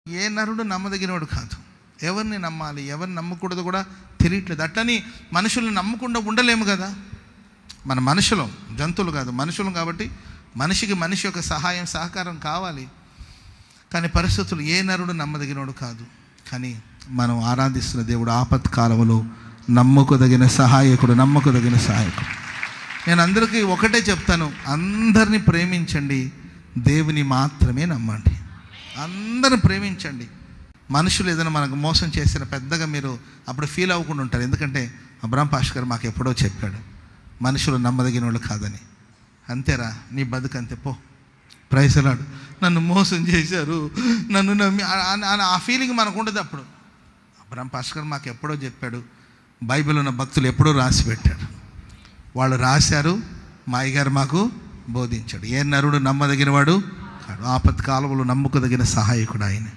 ఏ నరుడు నమ్మదగినవాడు కాదు. ఎవరిని నమ్మాలి, ఎవరిని నమ్మకూడదు కూడా తెలియట్లేదు. అట్లని మనుషులను నమ్మకుండా ఉండలేము కదా. మన మనుషులం, జంతువులు కాదు, మనుషులం. కాబట్టి మనిషికి మనిషి యొక్క సహాయం సహకారం కావాలి. కానీ పరిస్థితులు ఏ నరుడు నమ్మదగినవాడు కాదు. కానీ మనం ఆరాధిస్తున్న దేవుడు ఆపత్కాలంలో నమ్మకదగిన సహాయకుడు, నమ్మకదగిన సహాయకుడు. నేను అందరికీ ఒకటే చెప్తాను, అందరినీ ప్రేమించండి, దేవుని మాత్రమే నమ్మండి. అందరిని ప్రేమించండి. మనుషులు ఏదైనా మనకు మోసం చేసిన పెద్దగా మీరు అప్పుడు ఫీల్ అవ్వకుండా ఉంటారు. ఎందుకంటే అబ్రాం పాస్టర్ గారు మాకు ఎప్పుడో చెప్పాడు, మనుషులు నమ్మదగిన వాళ్ళు కాదని. అంతేరా, నీ బతుకు అంతే, పో, ప్రైజ్ లార్డ్. నన్ను మోసం చేశారు, నన్ను నమ్మి ఆ ఫీలింగ్ మనకు ఉండదు. అప్పుడు అబ్రాం పాస్టర్ గారు మాకు ఎప్పుడో చెప్పాడు, బైబిల్ ఉన్న భక్తులు ఎప్పుడో రాసి పెట్టాడు. వాళ్ళు రాశారు, మా అయ్యగారు మాకు బోధించాడు. ఏ నరుడు నమ్మదగినవాడు కాడు, ఆపత్కాలంలో నమ్మకదగిన సహాయకుడు ఆయన.